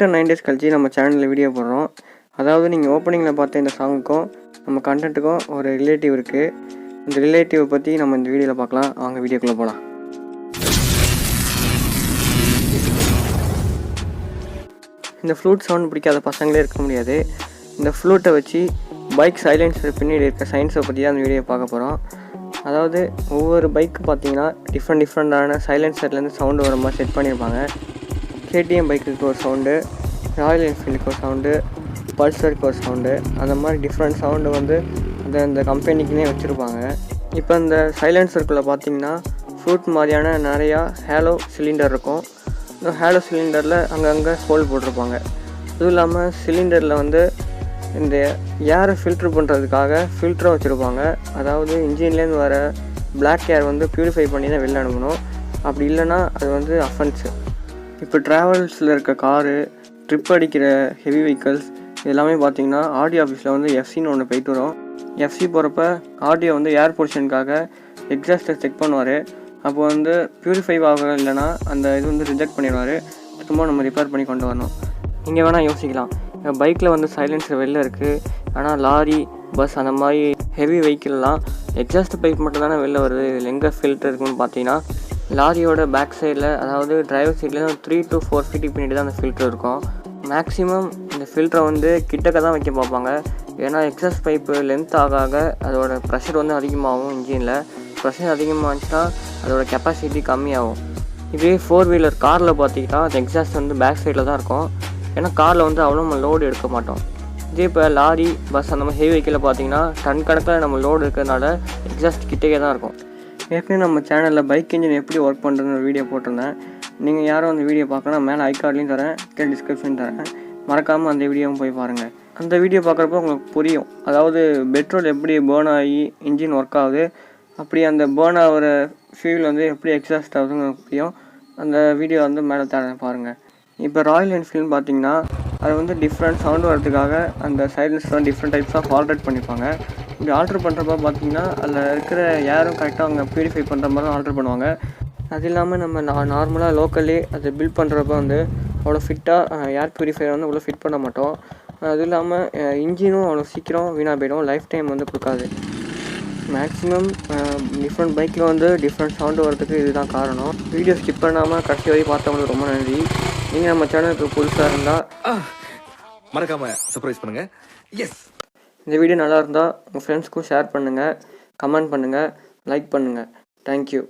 After 9 days கழிச்சு நம்ம சேனலில் வீடியோ போடுறோம். அதாவது நீங்கள் ஓப்பனிங்கில் பார்த்த இந்த சாங்குக்கும் நம்ம கண்டென்ட்டுக்கும் ஒரு ரிலேட்டிவ் இருக்குது. இந்த ரிலேட்டிவை பற்றி நம்ம இந்த வீடியோவில் பார்க்கலாம். வாங்க வீடியோக்குள்ளே போகலாம். இந்த ஃப்ளூட் சவுண்ட் பிடிக்காத பசங்களே இருக்க முடியாது. இந்த ஃப்ளூட்டை வச்சு பைக் சைலன்சர் பின்னாடி இருக்க சயின்ஸை பற்றி தான் அந்த வீடியோ பார்க்க போகிறோம். அதாவது ஒவ்வொரு பைக்கு பார்த்தீங்கன்னா டிஃப்ரெண்டான சைலன்சர்லேருந்து சவுண்டு வர மாதிரி செட் பண்ணியிருப்பாங்க. கேடிஎம் பைக்குக்கு ஒரு சவுண்டு, ராயல் என்ஃபீல்டுக்கு ஒரு சவுண்டு, பல்சருக்கு ஒரு சவுண்டு, அந்த மாதிரி டிஃப்ரெண்ட் சவுண்டு வந்து அந்த கம்பெனிக்குன்னே வச்சுருப்பாங்க. இப்போ இந்த சைலன்சருக்குள்ளே பார்த்தீங்கன்னா ஃப்ளூட் மாதிரியான நிறையா ஹேலோ சிலிண்டர் இருக்கும். இந்த ஹேலோ சிலிண்டரில் அங்கங்கே ஹோல் போட்டிருப்பாங்க. அதுவும் இல்லாமல் சிலிண்டரில் வந்து இந்த ஏரை ஃபில்ட்ரு பண்ணுறதுக்காக ஃபில்டரும் வச்சுருப்பாங்க. அதாவது இன்ஜின்லேருந்து வர பிளாக் ஏர் வந்து ப்யூரிஃபை பண்ணி தான் வெளில அனுப்பணும். அப்படி இல்லைன்னா அது வந்து அஃபென்ஸு. இப்போ ட்ராவல்ஸில் இருக்க காரு, ட்ரிப் அடிக்கிற ஹெவி வெஹிக்கல்ஸ் எல்லாமே பார்த்திங்கன்னா ஆடியோ ஆஃபீஸில் வந்து எஃப்சின்னு ஒன்று போயிட்டு வரும். எஃப்சி போகிறப்ப ஆடியோ வந்து ஏர் பொல்யூஷனுக்காக எக்ஸாஸ்ட்டை செக் பண்ணுவார். அப்போ வந்து ப்யூரிஃபை ஆக இல்லைன்னா அந்த இது வந்து ரிஜெக்ட் பண்ணிடுவார். திரும்ப நம்ம ரிப்பேர் பண்ணி கொண்டு வரணும். நீங்கள் வேணால் யோசிக்கலாம், பைக்கில் வந்து சைலன்சர் வெளில இருக்குது, ஆனால் லாரி, பஸ் அந்த மாதிரி ஹெவி வெஹிக்கிள்லாம் எக்ஸாஸ்ட் பைப் மட்டும் தானே வெளில வருது, இதில் எங்கே ஃபில்டர் இருக்குன்னு பார்த்தீங்கன்னா லாரியோட பேக் சைடில், அதாவது டிரைவர் சைட்லேருந்து 3 to 4 feet பின்னாடி தான் அந்த ஃபில்டர் இருக்கும். மேக்ஸிமம் இந்த ஃபில்டரை வந்து கிட்டக்க தான் வைக்க பார்ப்பாங்க. ஏன்னா எக்ஸாஸ்ட் பைப்பு லென்த் ஆக அதோட ப்ரெஷர் வந்து அதிகமாகும். இன்ஜினில் ப்ரெஷர் அதிகமாகிடுச்சுன்னா அதோட கெப்பாசிட்டி கம்மியாகும். இதே 4 வீலர் காரில் பார்த்திங்கன்னா அந்த எக்ஸாஸ்ட் வந்து பேக் சைடில் தான் இருக்கும். ஏன்னா காரில் வந்து அவ்வளோ நம்ம லோடு எடுக்க மாட்டோம். இதே இப்போ லாரி, பஸ் அந்த மாதிரி ஹெவி வெஹிக்கிளில் பார்த்தீங்கன்னா டன் கணக்கில் நம்ம லோடு இருக்கிறதுனால எக்ஸாஸ்ட் கிட்டே தான் இருக்கும். ஏற்கனவே நம்ம சேனலில் பைக் இன்ஜின் எப்படி ஒர்க் பண்ணுறதுன்னு ஒரு வீடியோ போட்டிருந்தேன். நீங்கள் யாரும் அந்த வீடியோ பார்க்கணும், மேலே ஐகார்ட்லேயும் தரேன், கீழே டிஸ்கிரிப்ஷன் தரேன். மறக்காமல் அந்த வீடியோவும் போய் பாருங்கள். அந்த வீடியோ பார்க்குறப்போ உங்களுக்கு புரியும், அதாவது பெட்ரோல் எப்படி பேர்ன் ஆகி இன்ஜின் ஒர்க் ஆகுது, அப்படி அந்த பேர்ன் ஆகிற ஃபியூல் வந்து எப்படி எக்ஸாஸ்ட் ஆகுதுன்னு புரியும். அந்த வீடியோ வந்து மேலே தரேன் பாருங்கள். இப்போ ராயல் என்ஃபீல்டுன்னு பார்த்தீங்கன்னா அது வந்து டிஃப்ரெண்ட் சவுண்டு வரதுக்காக அந்த சைலன்ஸ்லாம் டிஃப்ரெண்ட் டைப்ஸ் ஆஃப் ஆல்ட்ரேட் பண்ணியிருப்பாங்க. இப்படி ஆல்ட்ரு பண்ணுறப்ப பார்த்தீங்கன்னா அதில் இருக்கிற ஏரும் கரெக்டாக அவங்க ப்யூரிஃபை பண்ணுற மாதிரி தான் ஆல்ட்ரு பண்ணுவாங்க. அது இல்லாமல் நம்ம நார்மலாக லோக்கல்லே அதை பில்ட் பண்ணுறப்ப வந்து அவ்வளோ ஃபிட்டாக ஏர் ப்யூரிஃபையர் வந்து அவ்வளோ ஃபிட் பண்ண மாட்டோம். அதுவும் இல்லாமல் இன்ஜினும் அவ்வளோ சீக்கிரம் வீணாக போயிடும், லைஃப் டைம் வந்து கொடுக்காது. மேக்ஸிமம் டிஃப்ரெண்ட் பைக்கில் வந்து டிஃப்ரெண்ட் சவுண்டு வரதுக்கு இதுதான் காரணம். வீடியோ ஸ்கிப் பண்ணாமல் கடைசி வரைக்கும் பார்த்தவங்களுக்கு ரொம்ப நன்றி. நீங்கள் நம்ம சேனலுக்கு புதுசாக இருந்தால் மறக்காமல் சர்ப்ரைஸ் பண்ணுங்கள். இந்த வீடியோ நல்லா இருந்தால் உங்கள் ஃப்ரெண்ட்ஸ்க்கும் ஷேர் பண்ணுங்கள், கமெண்ட் பண்ணுங்கள், லைக் பண்ணுங்கள். தேங்க்யூ.